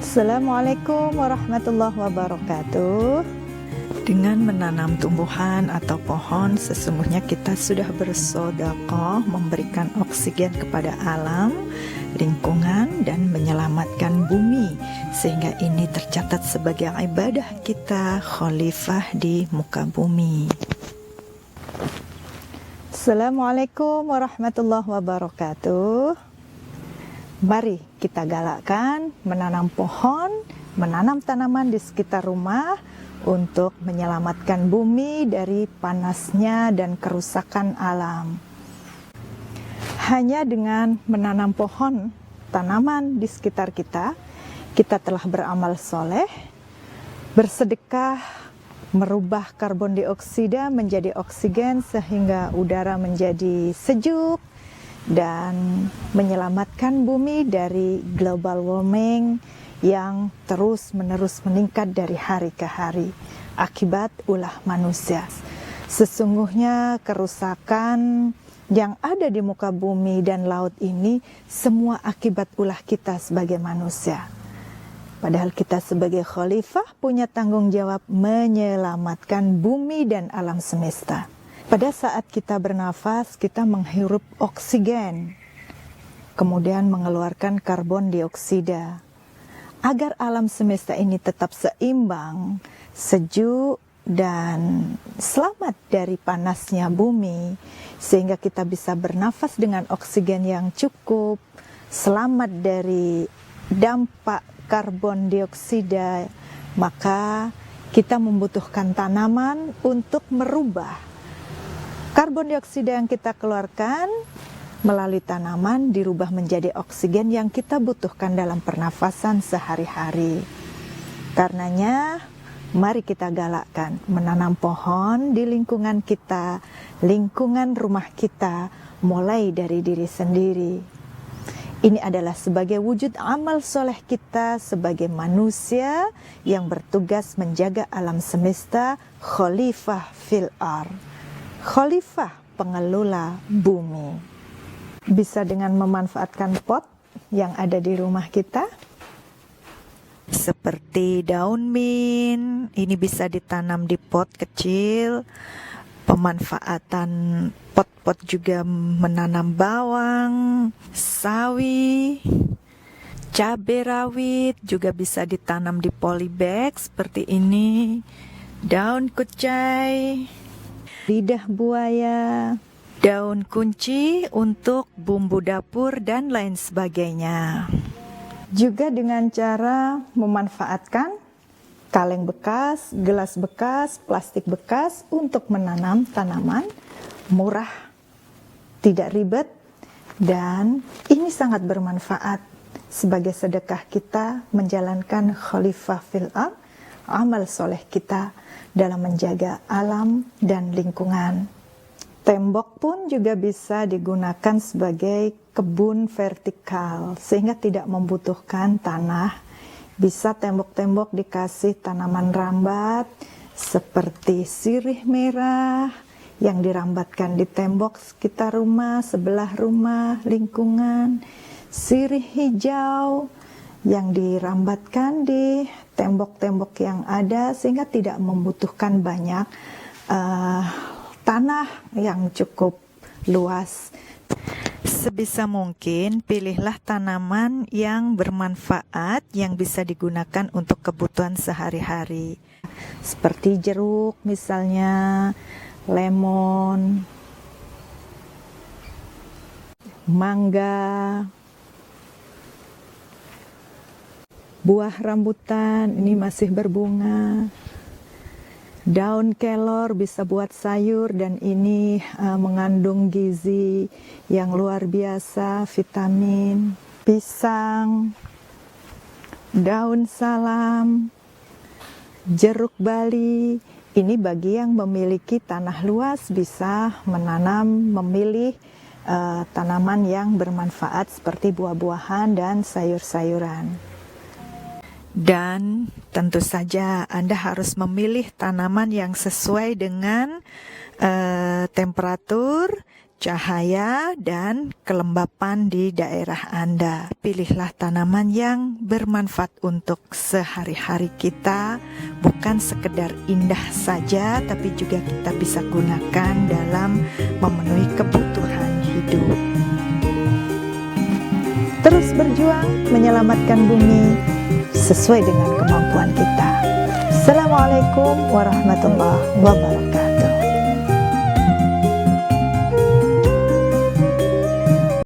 Assalamualaikum warahmatullahi wabarakatuh. Dengan menanam tumbuhan atau pohon, sesungguhnya kita sudah bersedekah memberikan oksigen kepada alam, lingkungan, dan menyelamatkan bumi, sehingga ini tercatat sebagai ibadah kita khalifah di muka bumi. Assalamualaikum warahmatullahi wabarakatuh. Mari kita galakkan menanam pohon, menanam tanaman di sekitar rumah untuk menyelamatkan bumi dari panasnya dan kerusakan alam. Hanya dengan menanam pohon, tanaman di sekitar kita, kita telah beramal soleh, bersedekah, merubah karbon dioksida menjadi oksigen sehingga udara menjadi sejuk, dan menyelamatkan bumi dari global warming yang terus-menerus meningkat dari hari ke hari akibat ulah manusia. Sesungguhnya kerusakan yang ada di muka bumi dan laut ini semua akibat ulah kita sebagai manusia. Padahal kita sebagai khalifah punya tanggung jawab menyelamatkan bumi dan alam semesta. Pada saat kita bernafas, kita menghirup oksigen, kemudian mengeluarkan karbon dioksida. Agar alam semesta ini tetap seimbang, sejuk, dan selamat dari panasnya bumi, sehingga kita bisa bernafas dengan oksigen yang cukup, selamat dari dampak karbon dioksida, maka kita membutuhkan tanaman untuk merubah karbon dioksida yang kita keluarkan melalui tanaman dirubah menjadi oksigen yang kita butuhkan dalam pernafasan sehari-hari. Karenanya, mari kita galakkan menanam pohon di lingkungan kita, lingkungan rumah kita, mulai dari diri sendiri. Ini adalah sebagai wujud amal soleh kita sebagai manusia yang bertugas menjaga alam semesta, khalifah fil ardh, khalifah pengelola bumi. Bisa dengan memanfaatkan pot yang ada di rumah kita, seperti daun mint, ini bisa ditanam di pot kecil. Pemanfaatan pot-pot juga menanam bawang, sawi, cabai rawit juga bisa ditanam di polybag seperti ini, daun kucai, lidah buaya, daun kunci untuk bumbu dapur, dan lain sebagainya. Juga dengan cara memanfaatkan kaleng bekas, gelas bekas, plastik bekas untuk menanam tanaman, murah, tidak ribet, dan ini sangat bermanfaat sebagai sedekah kita menjalankan khalifah fil ardh, amal soleh kita dalam menjaga alam dan lingkungan. Tembok pun juga bisa digunakan sebagai kebun vertikal sehingga tidak membutuhkan tanah. Bisa tembok-tembok dikasih tanaman rambat seperti sirih merah yang dirambatkan di tembok sekitar rumah, sebelah rumah, lingkungan. Sirih hijau yang dirambatkan di tembok-tembok yang ada sehingga tidak membutuhkan banyak tanah yang cukup luas. Sebisa mungkin pilihlah tanaman yang bermanfaat yang bisa digunakan untuk kebutuhan sehari-hari. Seperti jeruk misalnya, lemon, mangga, buah rambutan ini masih berbunga. Daun kelor bisa buat sayur dan ini mengandung gizi yang luar biasa, vitamin. Pisang, daun salam, jeruk bali, ini bagi yang memiliki tanah luas bisa menanam, memilih tanaman yang bermanfaat seperti buah-buahan dan sayur-sayuran. Dan tentu saja Anda harus memilih tanaman yang sesuai dengan temperatur, cahaya dan kelembapan di daerah Anda. Pilihlah tanaman yang bermanfaat untuk sehari-hari kita, bukan sekedar indah saja, tapi juga kita bisa gunakan dalam memenuhi kebutuhan hidup. Terus berjuang menyelamatkan bumi sesuai dengan kemampuan kita. Assalamualaikum warahmatullahi wabarakatuh.